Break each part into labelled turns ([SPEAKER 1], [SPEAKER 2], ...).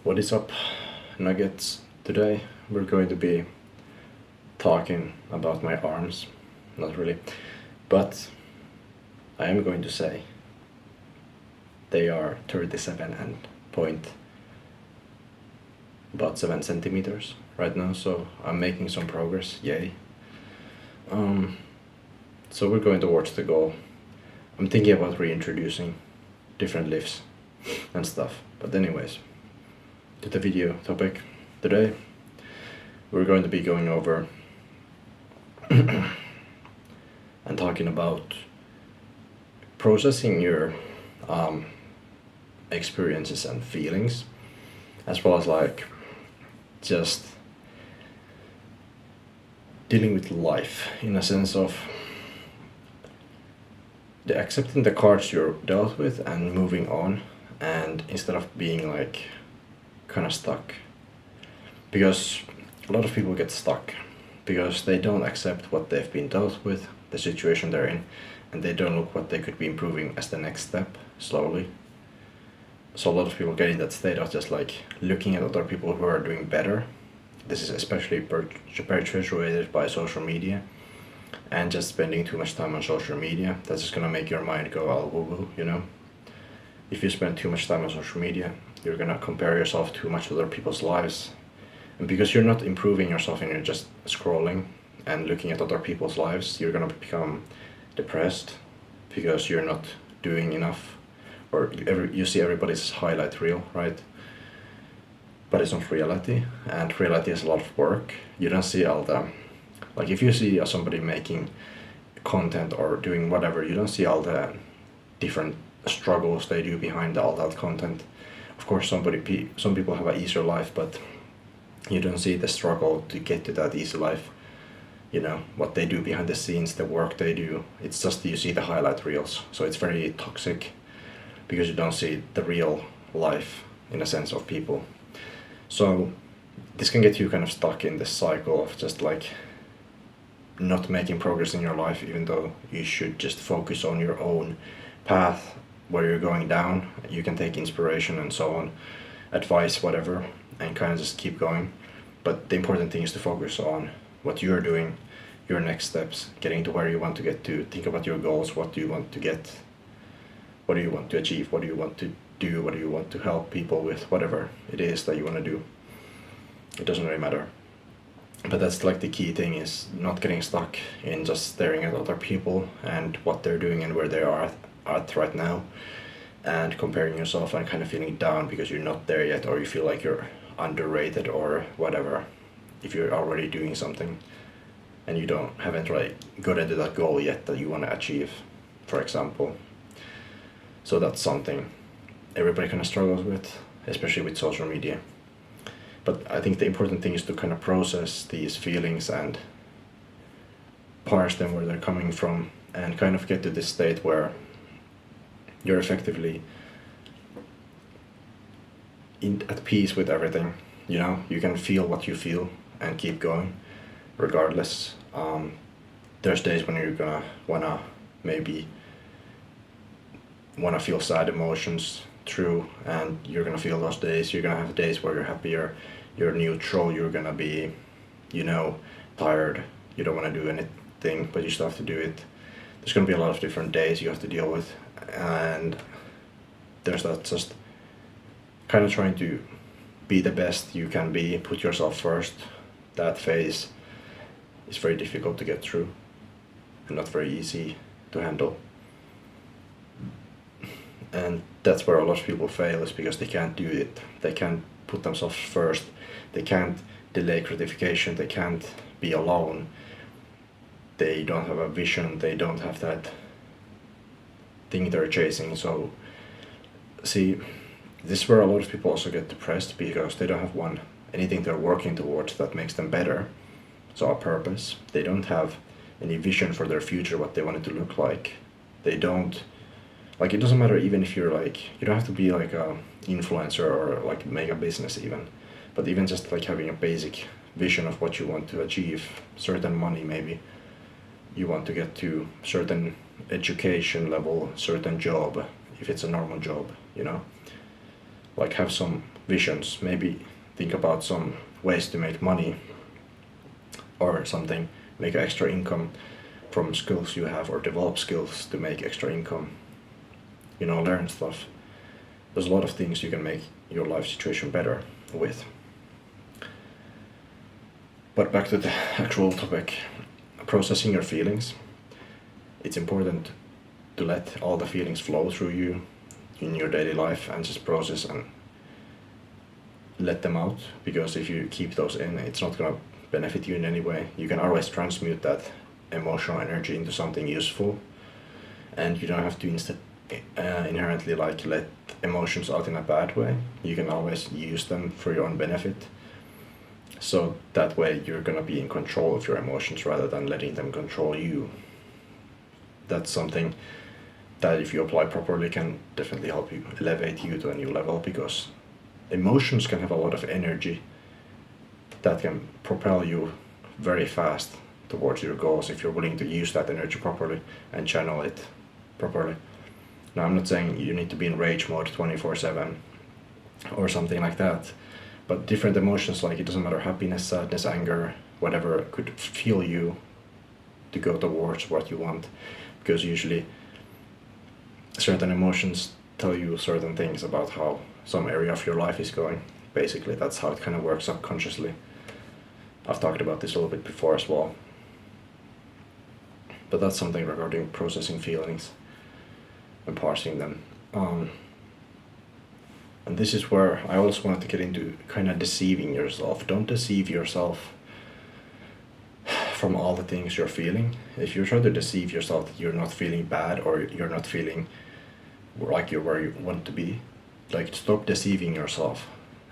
[SPEAKER 1] What is up, Nuggets? Today we're going to be talking about my arms. Not really, but I am going to say they are 37 and point about 7 centimeters right now, so I'm making some progress, yay. So we're going towards the goal. I'm thinking about reintroducing different lifts and stuff, but anyways, to the video topic. Today we're going to be going over and talking about processing your experiences and feelings, as well as like just dealing with life in a sense of accepting the cards you're dealt with and moving on, and instead of being like kind of stuck, because a lot of people get stuck because they don't accept what they've been dealt with, the situation they're in, and they don't look what they could be improving as the next step slowly. So a lot of people get in that state of just like looking at other people who are doing better. This is especially perpetuated by social media and just spending too much time on social media. That's just gonna make your mind go all woo woo, you know? If you spend too much time on social media, you're gonna compare yourself too much to other people's lives. And because you're not improving yourself and you're just scrolling and looking at other people's lives, you're gonna become depressed because you're not doing enough, or you see everybody's highlight reel, right? But it's not reality, and reality is a lot of work. You don't see all the, like if you see somebody making content or doing whatever, you don't see all the different struggles they do behind all that content. Of course, some people have an easier life, but you don't see the struggle to get to that easy life. You know, what they do behind the scenes, the work they do. It's just you see the highlight reels. So it's very toxic because you don't see the real life in a sense of people. So this can get you kind of stuck in this cycle of just like not making progress in your life, even though you should just focus on your own path where you're going down. You can take inspiration and so on, advice, whatever, and kind of just keep going. But the important thing is to focus on what you're doing, your next steps, getting to where you want to get to. Think about your goals. What do you want to get? What do you want to achieve? What do you want to do? What do you want to help people with? Whatever it is that you want to do, it doesn't really matter. But that's like the key thing, is not getting stuck in just staring at other people and what they're doing and where they are at right now, and comparing yourself and kind of feeling down because you're not there yet, or you feel like you're underrated or whatever if you're already doing something and you haven't really got into that goal yet that you want to achieve, for example. So that's something everybody kind of struggles with, especially with social media. But I think the important thing is to kind of process these feelings and parse them where they're coming from, and kind of get to this state where you're effectively at peace with everything. You know, you can feel what you feel and keep going regardless. There's days when you're gonna maybe wanna feel sad emotions, true, and you're gonna feel those days. You're gonna have days where you're happier, you're neutral, you're gonna be, you know, tired, you don't want to do anything, but you still have to do it. There's gonna be a lot of different days you have to deal with, and there's that just kind of trying to be the best you can be, put yourself first. That phase is very difficult to get through and not very easy to handle. And that's where a lot of people fail, is because they can't do it. They can't put themselves first. They can't delay gratification. They can't be alone. They don't have a vision. They don't have that thing they're chasing. So, see, this is where a lot of people also get depressed, because they don't have anything they're working towards that makes them better. So a purpose. They don't have any vision for their future, what they want it to look like. They don't, like, it doesn't matter even if you're like, you don't have to be like a influencer or like make a business even, but even just like having a basic vision of what you want to achieve, certain money maybe, you want to get to certain education level, certain job, if it's a normal job, you know, like have some visions. Maybe think about some ways to make money or something, make extra income from skills you have, or develop skills to make extra income. Learn stuff. There's a lot of things you can make your life situation better with. But back to the actual topic, processing your feelings. It's important to let all the feelings flow through you in your daily life and just process and let them out, because if you keep those in, it's not going to benefit you in any way. You can always transmute that emotional energy into something useful, and you don't have to inherently let emotions out in a bad way. You can always use them for your own benefit, so that way you're going to be in control of your emotions rather than letting them control you. That's something that, if you apply properly, can definitely help you elevate you to a new level, because emotions can have a lot of energy that can propel you very fast towards your goals if you're willing to use that energy properly and channel it properly. Now, I'm not saying you need to be in rage mode 24/7 or something like that, but different emotions, like, it doesn't matter, happiness, sadness, anger, whatever, could fuel you to go towards what you want, because usually certain emotions tell you certain things about how some area of your life is going. Basically, that's how it kind of works subconsciously. I've talked about this a little bit before as well. But that's something regarding processing feelings and parsing them. And this is where I also wanted to get into kind of deceiving yourself. Don't deceive yourself from all the things you're feeling. If you try to deceive yourself that you're not feeling bad, or you're not feeling like you're where you want to be, like, stop deceiving yourself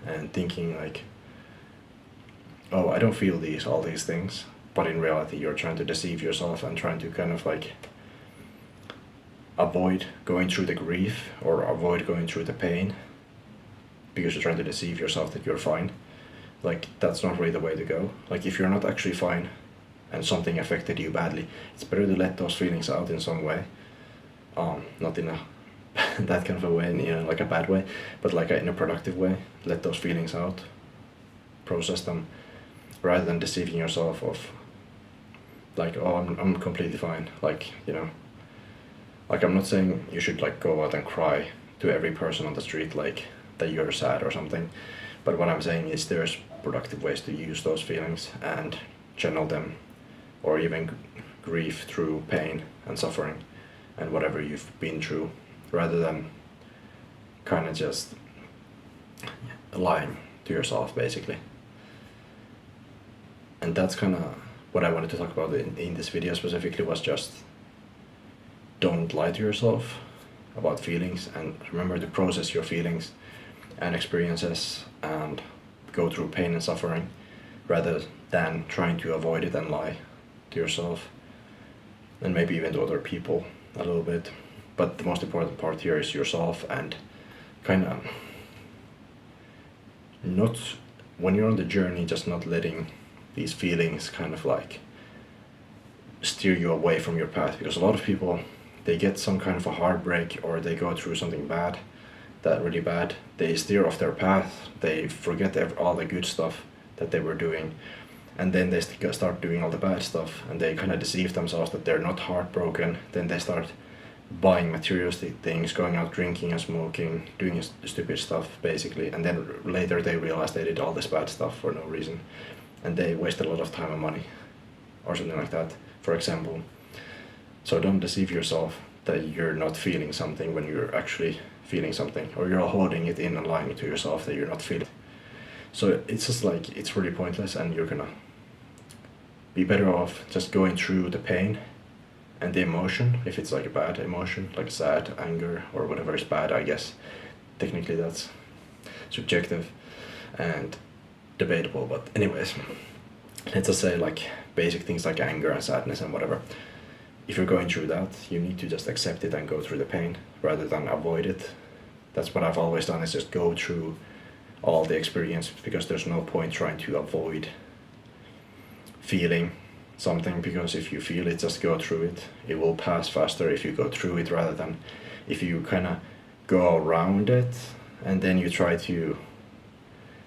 [SPEAKER 1] and thinking like, oh, I don't feel all these things. But in reality, you're trying to deceive yourself and trying to kind of like avoid going through the grief or avoid going through the pain, because you're trying to deceive yourself that you're fine. Like, that's not really the way to go. Like, if you're not actually fine and something affected you badly, it's better to let those feelings out in some way. Not in a that kind of a way, like a bad way, but like in a productive way. Let those feelings out, process them, rather than deceiving yourself of like, oh, I'm completely fine. Like, like, I'm not saying you should like go out and cry to every person on the street like that you're sad or something, but what I'm saying is there's productive ways to use those feelings and channel them, or even grieve through pain and suffering and whatever you've been through, rather than kind of just lying to yourself, basically. And that's kind of what I wanted to talk about in this video specifically, was just don't lie to yourself about feelings, and remember to process your feelings and experiences and go through pain and suffering, rather than trying to avoid it and lie to yourself, and maybe even to other people a little bit. But the most important part here is yourself, and kind of not, when you're on the journey, just not letting these feelings kind of like steer you away from your path. Because a lot of people, they get some kind of a heartbreak, or they go through something bad, that really bad, they steer off their path, they forget all the good stuff that they were doing, and then they start doing all the bad stuff, and they kind of deceive themselves that they're not heartbroken. Then they start buying materialistic things, going out drinking and smoking, doing stupid stuff basically, and then later they realize they did all this bad stuff for no reason, and they wasted a lot of time and money or something like that, for example. So don't deceive yourself that you're not feeling something when you're actually feeling something, or you're holding it in and lying to yourself that you're not feeling. So it's just like, it's really pointless, and you're gonna be better off just going through the pain and the emotion. If it's like a bad emotion, like sad, anger, or whatever is bad, I guess technically that's subjective and debatable, but anyways, let's just say like basic things like anger and sadness and whatever. If you're going through that, you need to just accept it and go through the pain rather than avoid it. That's what I've always done, is just go through all the experience, because there's no point trying to avoid feeling something, because if you feel it, just go through it. It will pass faster if you go through it, rather than if you kind of go around it and then you try to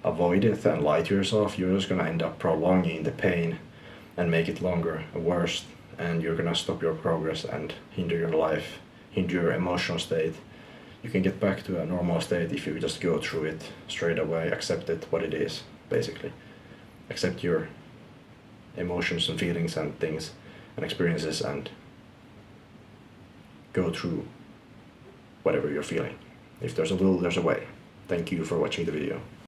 [SPEAKER 1] avoid it and lie to yourself, you're just gonna end up prolonging the pain and make it longer and worse, and you're gonna stop your progress and hinder your life, hinder your emotional state. You can get back to a normal state if you just go through it straight away, accept it what it is, basically. Accept your emotions and feelings and things and experiences and go through whatever you're feeling. If there's a will, there's a way. Thank you for watching the video.